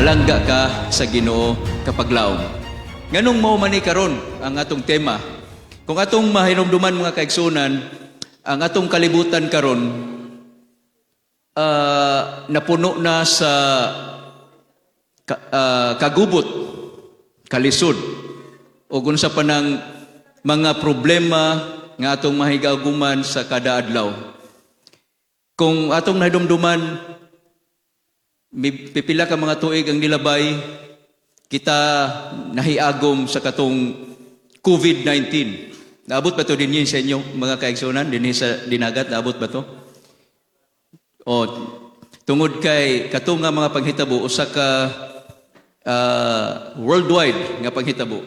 palangga ka sa Ginoo kapag laom. Nganong mao man ni karon ang atong tema. Kung atong mahinumduman mga kaigsunan, ang atong kalibutan karon napuno na sa kagubot, kalisod, o unsa pa ng mga problema nga atong mahigaguman sa kada adlaw. Kung atong nahinumduman, pipila ka mga tuig ang nilabay, kita nahiagom sa katong COVID-19. Naabot ba ito din yun sa inyo, mga kaigsunan? Din sa dinagat, naabot ba ito? O, tungod kay katong nga mga panghitabo, usa ka worldwide nga panghitabo.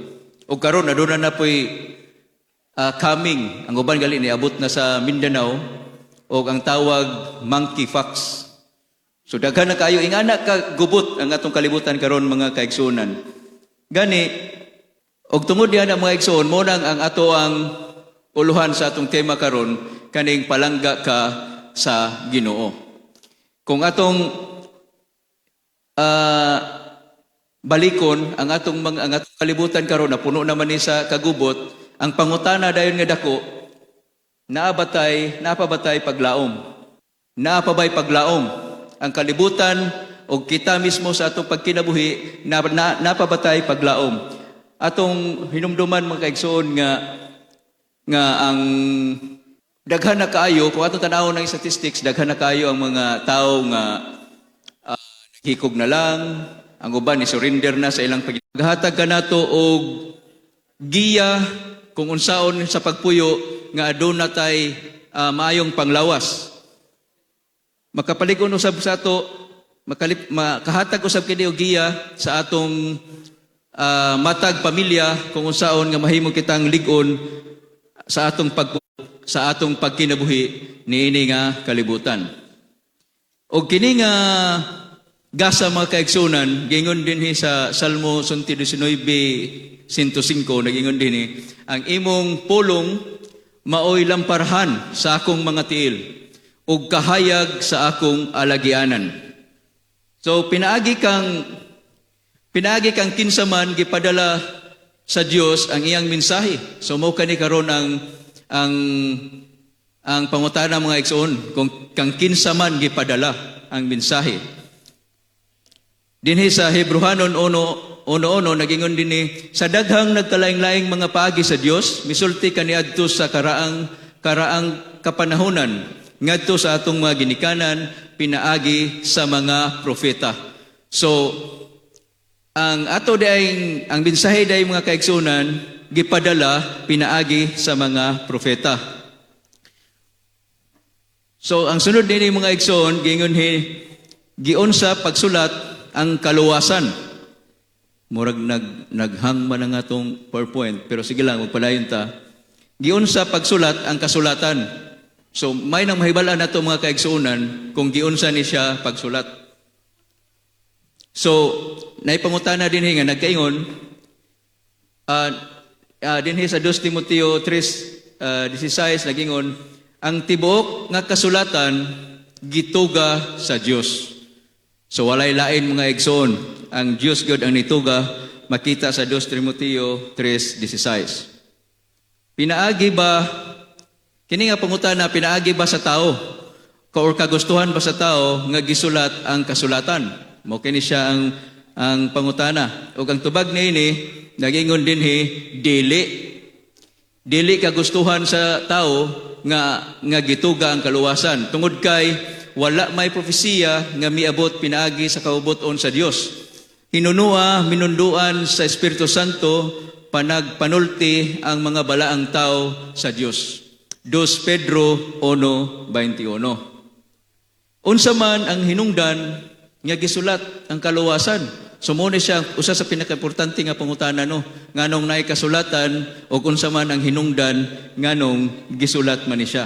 O karon aduna na po'y coming, ang uban gali niabot na sa Mindanao, o ang tawag monkeypox. So daghan na kayo ingana ka gubot ang atong kalibutan karon mga kaigsunan. Gani og tungod diha na mga igsoon mo nang ang ato ang uluhan sa atong tema karon kaning palangga ka sa Ginoo. Kung atong balikon ang atong kalibutan karon na puno naman ni sa kagubot, ang pangutana dayon nga dako naapabatay paglaom. Naapabay paglaom ang kalibutan o kita mismo sa atong pagkinabuhi napabatay paglaom. Atong hinumduman mga kaigsoon nga ang daghan na kaayo, kung atong tanawon ng statistics, daghan na kaayo ang mga tao nga naghikog na lang, ang uban ni surrender na sa ilang paghatag kanato og giya kung unsaon sa pagpuyo nga aduna tay maayong panglawas. Makapalig-on usab sa ato, makahatag usab kini og giya sa atong matag pamilya kung unsaon nga mahimo kitang lig-on sa atong pagkinabuhi niini nga kalibutan. Og kini nga gasa mga kaigsunan, gingon dinhi sa Salmo 119:105 nagingon dinhi, ang imong pulong maoy lamparhan sa akong mga tiil ug kahayag sa akong alagianan. So pinaagi kang kinsaman gipadala sa Dios ang iyang mensahe. So mao kani karon ang pangutana mga igsoon kung kang kinsaman gipadala ang mensahe. Dinhi sa Hebrehanon 1:1 nagingon dinhi, sa daghang nagkalaing-laing mga paagi sa Dios misulti kaniadto sa karaang kapanahunan ngadto sa atong mga ginikanan pinaagi sa mga propeta. So ang ato daing ang mensahe daing mga kaigsunan gipadala pinaagi sa mga propeta. So ang sunod dinhi mga igsoon gingon giunsa pagsulat ang kaluwasan. Murag naghang man ang atong PowerPoint pero sige lang magpadayon ta. Giunsa pagsulat ang kasulatan. So, may nang mahibalaan na ito mga kaigsuunan kung giunsa ni siya pagsulat. So, naipangutana din nga nagkaingon, dinhi sa 2 Timoteo 3:16 nagingon, ang tibuok nga kasulatan gituga sa Dios. So, walay lain mga igsoon. Ang Dios God ang nituga, makita sa 2 Timoteo 3:16. Pinaagi ba kini nga pangutana, pinaagi ba sa tao? Or kagustuhan ba sa tao nga gisulat ang kasulatan? Mao kini siya ang pangutana. O ang tubag niini nagingon dinhi dili. Dili kagustuhan sa tao nga gituga ang kaluwasan. Tungod kay wala may propesiya nga miabot pinaagi sa kauboton sa Dios. Hinunua minunduan sa Espiritu Santo panagpanulti ang mga balaang tao sa Dios. 2 Pedro 1:21. Unsa man ang hinungdan nga gisulat ang kaluwasan. So mo ni siya usa sa pinakaimportante nga pangutana no, nganong naay kasulatan o unsa man ang hinungdan nganong gisulat man ni siya.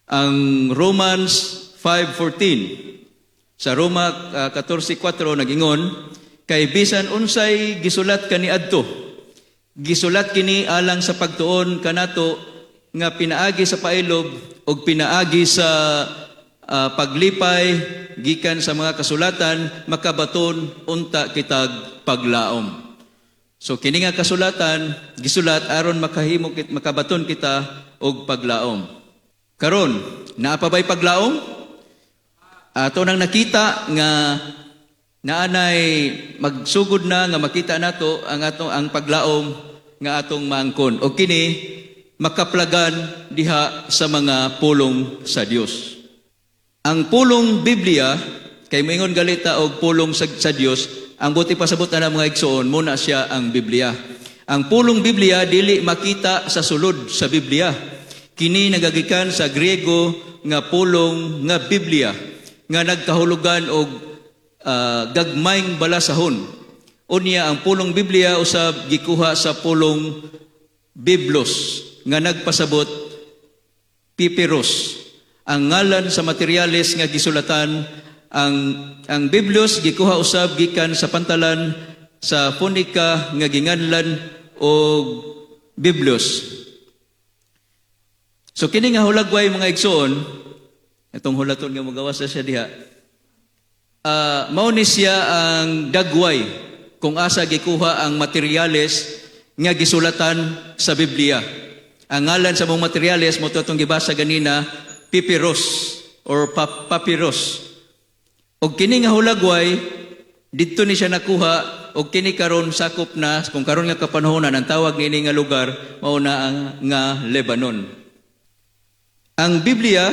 Ang Romans 5:14 sa Roma 14:4 nagingon, kay bisan unsay gisulat kaniadto, gisulat kini alang sa pagtuon kanato nga pinaagi sa pailob o pinaagi sa paglipay gikan sa mga kasulatan makabaton unta kitag paglaom. So kini nga kasulatan gisulat aron makabaton kita og paglaom. Karon, naa pa ba'y paglaom? Ato nang nakita nga naanay magsugod na nga makita nato ang paglaom nga atong maangkon. O kini makaplagan diha sa mga pulong sa Dios. Ang pulong Biblia kay moingon galita og pulong sa Dios, ang buti pasabot na mga igsoon muna siya ang Biblia. Ang pulong Biblia dili makita sa sulod sa Biblia. Kini nagagikan sa Griego nga pulong nga Biblia nga nagkahulugan og gagmayng balasahon. Unya ang pulong Biblia usab gikuha sa pulong Biblos nga nagpasabot Piperos. Ang ngalan sa materyales nga gisulatan ang Biblos gikuha usab gikan sa pantalan sa Phonica nga ginganlan og Biblos. So kini nga hulagway mga igsoon, itong hulaton nga magawas na siya diha. Mao ni siya ang dagway kung asa gikuha ang materyales nga gisulatan sa Biblia. Ang ngalan sa mga materyales mo itong gibasa ganina, Piperos or Papyrus. Og kini nga hulagway didto ni siya nakuha og kini karon sakop na kung karon nga kapanahonan ang tawag niini nga lugar mao na nga Lebanon. Ang Biblia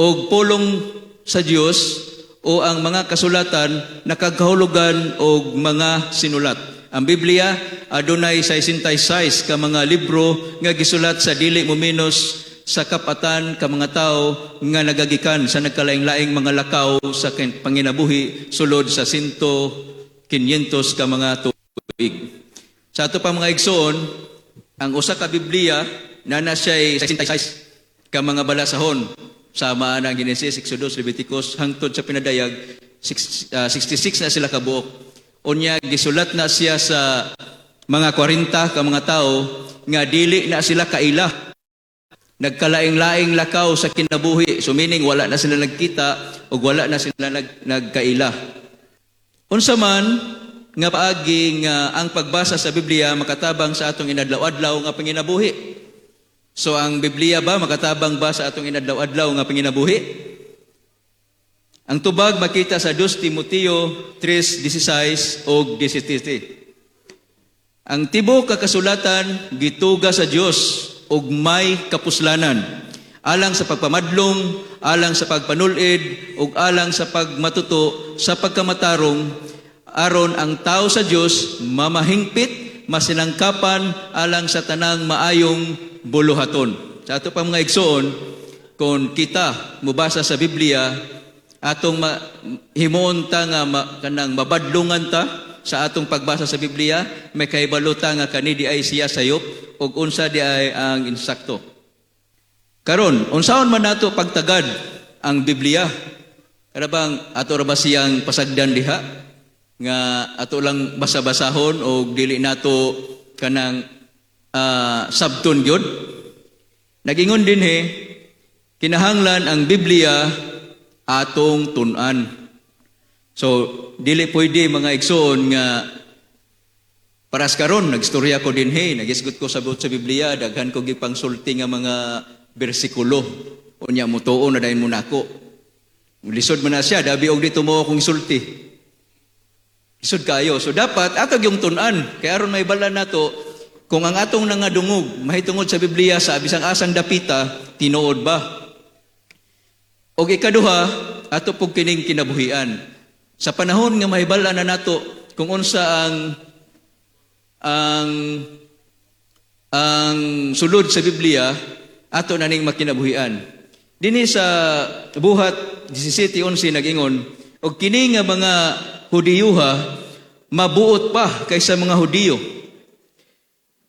og pulong sa Dios o ang mga kasulatan nakagahulugan og mga sinulat. Ang Biblia adunay 66 ka mga libro nga gisulat sa dili momenos sa kapatan ka mga tao nga nagagikan sa nagkalaing-laing mga lakaw sa panginabuhi sulod sa 500 ka mga tuig. Sa ato pa mga igsoon, ang usa ka Biblia na siya 66 ka mga balasahon sama na Genesis, Exodus, Leviticus hangtod sa pinadayag 66 na sila kabuok. Unya gisulat na siya sa mga 40 ka mga tao nga dili na sila kaila. Nagkalaing-laing lakaw sa kinabuhi. So meaning wala na sila nagkita o wala na sila nagkaila. Unsa man nga paagi nga ang pagbasa sa Biblia makatabang sa atong inadlaw-adlaw nga panginabuhi. So ang Biblia ba makatabang ba sa atong inadlaw-adlaw nga panginabuhi? Ang tubag makita sa 2 Timoteo 3:16 o 17. Ang tibok kasulatan gituga sa Dios og may kapuslanan alang sa pagpamadlong, alang sa pagpanulid ug alang sa pagmatuto sa pagkamatarong aron ang tao sa Dios mamahingpit, masinangkapan alang sa tanang maayong buluhaton. Sa ato pa mga igsoon, kung kita mubasa sa Biblia, atong himuon ta nga kanang mabadlungan ta sa atong pagbasa sa Biblia, may kaibaluta nga kani di ay siya sayop ug unsa di ay ang insakto. Karon, unsaon man nato pagtagad ang Biblia? Kada bang ato ra ba siyang pasagdan diha nga ato lang basa-basahon o dili nato kanang sabton gyud? Nagingon din kinahanglan ang Biblia atong tun-an. So dili pwede mga igsoon nga paras karon nagstorya ko din nagisgot ko sabot sa Biblia, daghan ko gipangsulti nga mga bersikulo. Unya mutuo na dayon mo nako. Lisod man na siya, dabi og dito mo akong sulti. Lisod kayo. So dapat ato yung tun-an. Kaya aron may bala nato kung ang atong nangadungog mahitungod sa Biblia sa bisang asang dapita tinuod ba? Og ikaduha, ato pug kining kinabuhian. Sa panahon nga mahibal-an na nato kung unsa ang sulod sa Biblia, ato na ning makinabuhian. Dinhi sa buhat 17:11 nag-ingon, og kini nga mga Hudiyuha mabuot pa kaysa mga Hudiyo.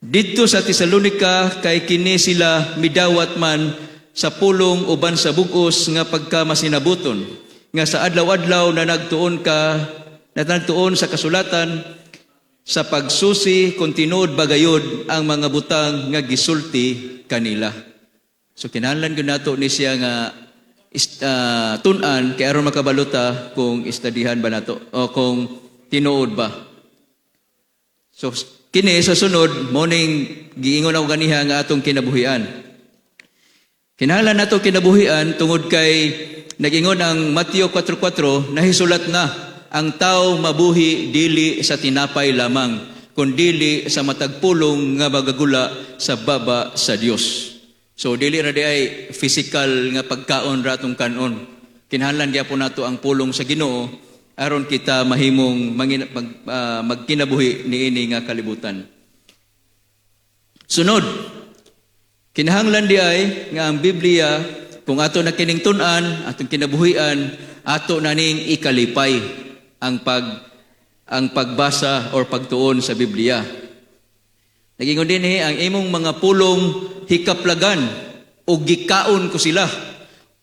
Didto sa Tesalonica kay kini sila midawat man sa pulong uban sa bug-os nga pagkamasinabuton nga sa adlaw-adlaw na nagtuon sa kasulatan sa pagsusi kontinuod bagayod ang mga butang nga gisulti kanila. So kinahanglan gyud nato ni siya nga tun-an kay aron makabaluta kung istadihan ba nato o kung tinuod ba. So kini sa sunod morning giingon ako ganiha nga atong kinabuhian. Kinahanglan nato kinabuhian tungod kay nag-ingon ang Mateo 4:4 nahisulat na ang tao mabuhi dili sa tinapay lamang kundi sa matagpulong nga magagula sa baba sa Dios. So dili ra di ay physical nga pagkaon ra atong kanon. Kinahanglan gyapon nato ang pulong sa Ginoo aron kita mahimong magkinabuhi niini nga kalibutan. Sunod, kinahanglan di ay nga ang Biblia kung ato na kining tun-an, atong kinabuhian, ato na ning ikalipay ang pagbasa or pagtuon sa Biblia. Nagingon din ang imong mga pulong hikaplagan o gikaon ko sila.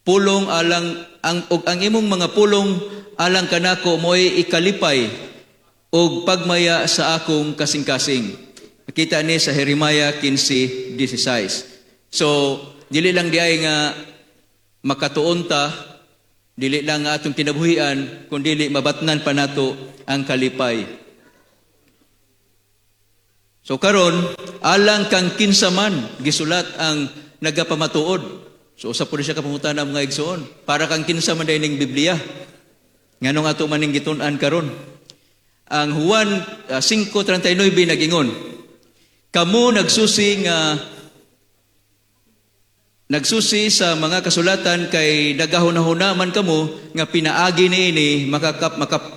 Pulong ang imong mga pulong alang kanako mo'y ikalipay o pagmaya sa akong kasing-kasing. Makita ni sa Jeremiah 15:16. So, dili lang diay nga makatuon ta, dili lang nga atong kinabuhian, kundi mabatnan pa nato ang kalipay. So karon alang kang kinsaman gisulat ang nagapamatuod. So usa po siya kapangutan ng mga igsoon. Para kang kinsaman day ning Biblia. Nganong ato maning gitun-an karon. Ang Juan 5:39 nag-ingon, kamo nagsusi sa mga kasulatan kay nagahuna-huna man kamo nga pinaagi niini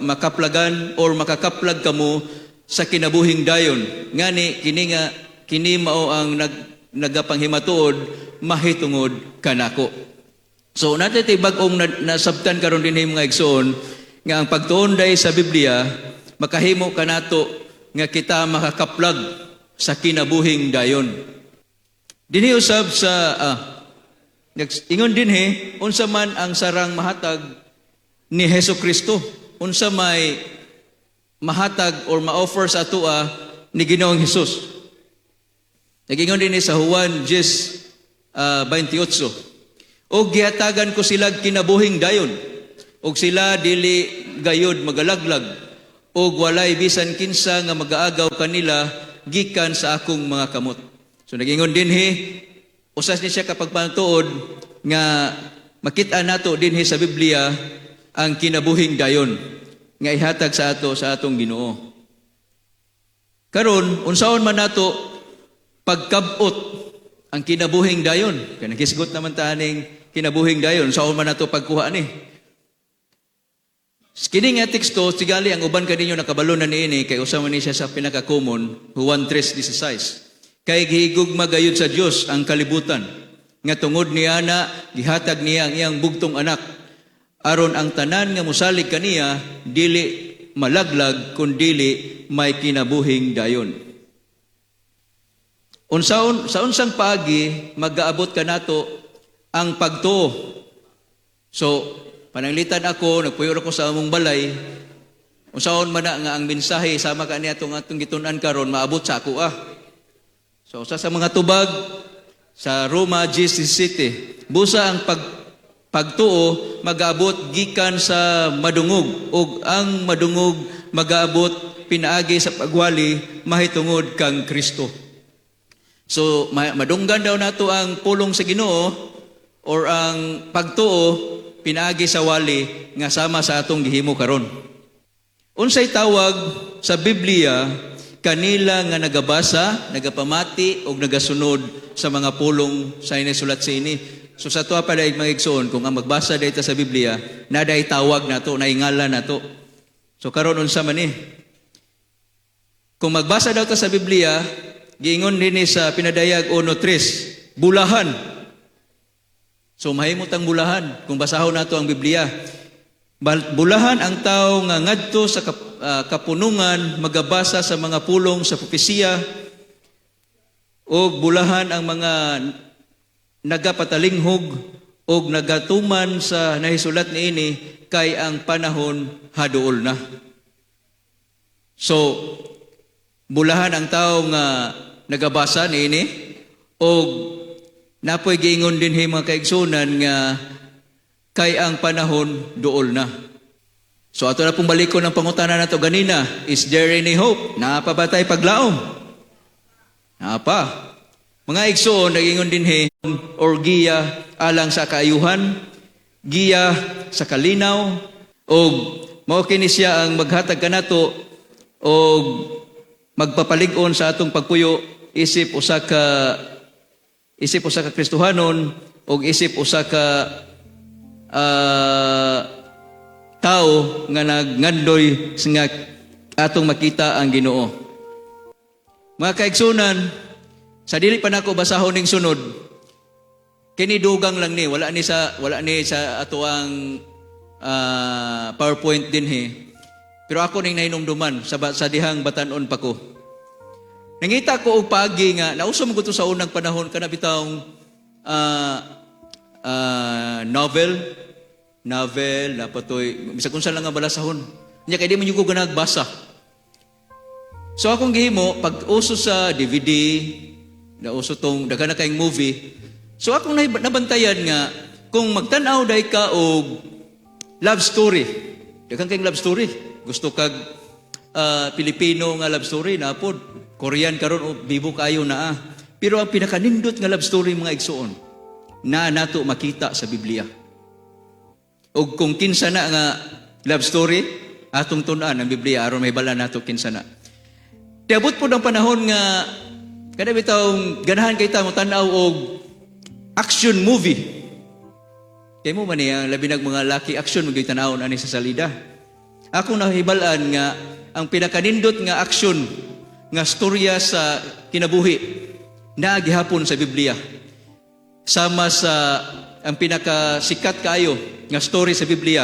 makaplagan or makakaplag kamo sa kinabuhing dayon. Ngani kini mao ang nagapanghimatuod mahitungod kanako. So natin bag-ong nasabtan karon dinhi mga igsoon nga ang pagtuon day sa Biblia makahimo kanato nga kita makakaplag sa kinabuhing dayon. Dinhi usab sa ingon dinhi unsa man ang sarang mahatag ni Hesukristo, unsa may mahatag or ma-offer sa atua ni Ginoong Hesus. Nagingon din sa Juan 10:28. O gihatagan ko sila kinabuhing dayon, og sila dili gayod magalaglag, og walay bisan kinsa nga magaagaw kanila gikan sa akong mga kamot. So nagingon dinhi usas ni siya kapag pantuod nga makita nato dinhi sa Biblia ang kinabuhing dayon nga ihatag sa atong Ginoo. Karon unsaon man nato pagkabot ang kinabuhing dayon? Kaya nakisgot naman taning kinabuhing dayon, unsaon man nato pagkuha ni? Kini nga teksto sigali ang uban kaninyo nakabalo na niini kay usa man ni siya sa pinaka-common Juan 3:16. Kay gihigugma gayud sa Dios ang kalibutan nga tungod niya na gihatag niya ang iyang bugtong anak aron ang tanan nga mosalig kaniya dili malaglag kundi may kinabuhing dayon. Sa unsang paagi magaabot kanato ang pagtuo. So pananglitan ako, nagpuyo ako sa among balay. Unsaon man na nga ang mensahe sama kani atong gitun-an karon maabot sa ako So sa mga tubag sa Roma 10:17, busa ang pagtuo magaabot gikan sa madungog ug ang madungog magaabot pinaagi sa pagwali mahitungod kang Kristo. So madunggan daw nato ang pulong sa Ginoo or ang pagtuo pinaagi sa wali nga sama sa atong gihimo karon. Unsay tawag sa Biblia kanila nga nagabasa, nagapamati o nagasunod sa mga pulong sa inisulat sa ini. So sa tuwa pa dahil mga igsoon, kung ang magbasa dito sa Biblia, na dahil tawag na to, naingala na to. So karon unsa man ni? Kung magbasa daw ta sa Biblia, giingon din sa Pinadayag 1:3, bulahan. So mahimot ang bulahan kung basahon nato ang Biblia. Bulahan ang tao nga ngadto sa kapunungan magabasa sa mga pulong sa propesiya o bulahan ang mga nagapatalinghog o nagatuman sa nahisulat niini kay ang panahon haduol na. So bulahan ang tao nga nagabasa niini o napoy giingon din mga kaigsunan nga kay ang panahon duol na. So ato na pong balikon ng pangutana nato ganina, is there any hope? Napabatay paglaom? Napa. Mga igsoon, nagingon din or giya alang sa kaayuhan, giya sa kalinaw, o mao kini siya ang maghatag kanato o magpapalig-on sa atong pagpuyo isip usa ka Kristohanon o isip usa ka tao nga nagngandoy nga atong makita ang Ginoo. Mga kaigsunan, sa dili pa nako basahon ning sunod, kini dugang lang ni, wala ni sa ato ang PowerPoint din Pero ako ning nahinumduman sa dihang batanon pa ko. Nangita ko og pagi nga nauso mo sa unang panahon kana bitawng novel na patoy bisag unsa lang nga balasahon. Nya kay di man ko nagbasa. So akong gihimo pag uso sa DVD, na uso tong daghan na kayong movie. So akong nabantayan nga kung magtan-aw day ka og love story. Daghan kayong love story. Gusto kag Pilipino nga love story na pod. Korean karon o bibo kayo na Pero ang pinakanindot nga love story mga igsoon na nato makita sa Biblia. Og kung kinsa na nga love story atong tun-an ang Biblia aron may bala nato kinsa na. Tiabot po ng panahon nga kada bitawng ganahan kay ta mo tan-aw og action movie. Kay mo man ang labi nag mga laki action magay tan-awon ani sa salida. Ako nahibalan nga ang pinakanindot nga action nga storya sa kinabuhi na gihapon sa Biblia. Sama sa ang pinakasikat kayo nga story sa Biblia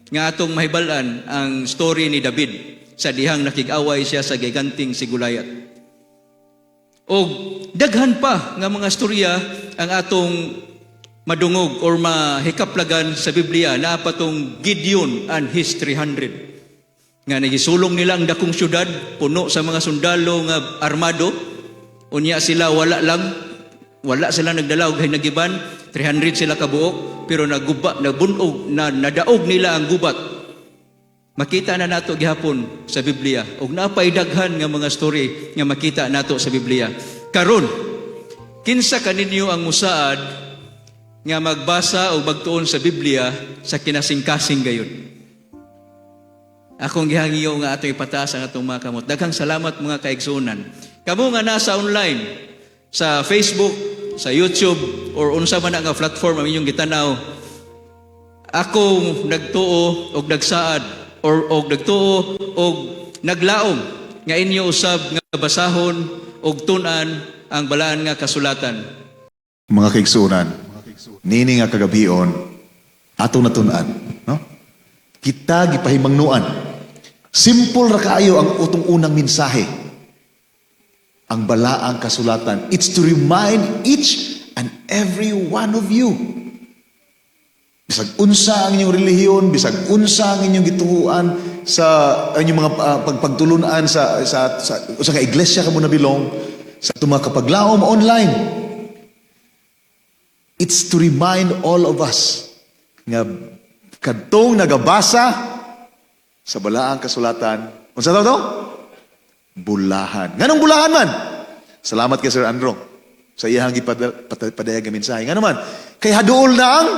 nga atong mahibalan ang story ni David sa dihang nakig-away siya sa giganting si Goliath. O daghan pa nga mga storya ang atong madungog or mahikaplagan sa Biblia na patong Gideon and his 300. Nga nagisulong nila ang dakong syudad, puno sa mga sundalo nga armado. Unya sila wala sila nagdala og hinagiban, 300 sila kabuok, pero nabunog, nadaog nila ang gubat. Makita na nato gihapon sa Biblia. Og napay daghan nga mga story nga makita nato sa Biblia. Karon, kinsa kaninyo ang musaad nga magbasa o magtuon sa Biblia sa kinasing-kasing gayon? Akong gihangiyo nga ato ipataas ang atong mga kamot. Daghang salamat mga kaigsunan. Kamo nga nasa online, sa Facebook, sa YouTube, or unsa man nga platform ang inyong gitanaw, ako nagtuo og nagsaad, or nagtuo og naglaom nga inyo usab nga basahon og tun-an ang balaan nga kasulatan. Mga kaigsunan, nini nga kagabion, atong natun-an, no? Kita gipahimangnuan. Simple ra kaayo ang utong unang mensahe. Ang balaang kasulatan. It's to remind each and every one of you. Bisag unsa ang inyong relihiyon, bisag unsa ang inyong gituhuan sa inyong mga pagtulunan sa ka iglesia kamo nabilong, sa itong mga kapaglaom online. It's to remind all of us nga kadtong nagabasa sa balaang kasulatan. Unsa daw to? Bulahan. Nganong bulahan man? Salamat kay Sir Andro sa iyang gipadayag nga mensahe. Ngano man? Kay haduol na ang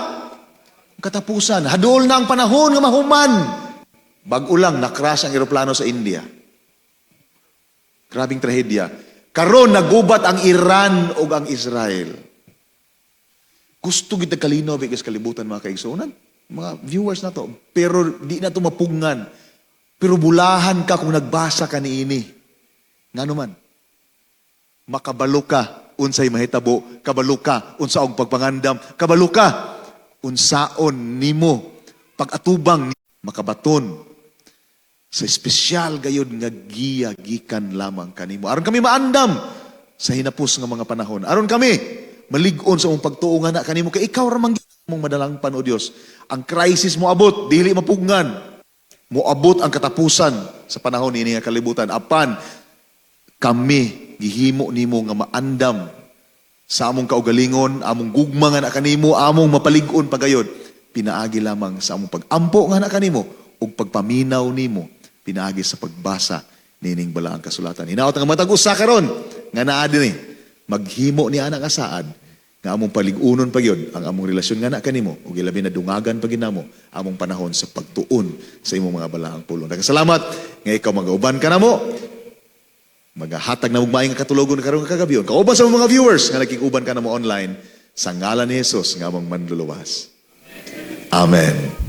katapusan. Haduol na ang panahon nga mahuman. Bag-o lang na-crash ang eroplano sa India. Grabing trahedya. Karon nagubat ang Iran o ang Israel. Gusto kita kalinaw bigas kalibutan mga kaigsunan. Mga viewers na to. Pero di na to mapungan. Pero bulahan ka kung nagbasa ka niini. Nga naman. Makabalo ka unsay mahitabo. Kabalo ka unsaong pagpangandam. Kabalo ka unsaon nimo pag-atubang makabaton sa espesyal gayud nga giya gikan lamang kanimo. Aron kami maandam sa hinapos nga mga panahon. Aron kami malig-on sa mong pagtuo nga na kanimo kay ikaw ra man mong madalangpan o Dios. Ang crisis mo abot, dili mapugngan. Moabot ang katapusan sa panahon ini nga kalibutan. Apan kami gihimo nimo nga maandam sa among kaugalingon, among gugma nga na kanimo, among mapalig-on pagayod. pinaagi lamang sa among pag-ampo nga na kanimo ug pagpaminaw nimo pinaagi sa pagbasa nining balaang kasulatan. Hinaot nga matag usa karon nga naa dinhi maghimo ni anak asaad nga among paligunon pagyud ang among relasyon nga na kanimo ug ilabi na dungagan pa ginamo among panahon sa pagtuon sa imong mga balaang pulong. Salamat nga ikaw magauban ka namo. Magahatag na mugmaay nga katulogon karon nga kagabion. Kauban sa mga viewers nga naging-uban ka namo online sa ngalan ni Jesus nga among manluluwas. Amen.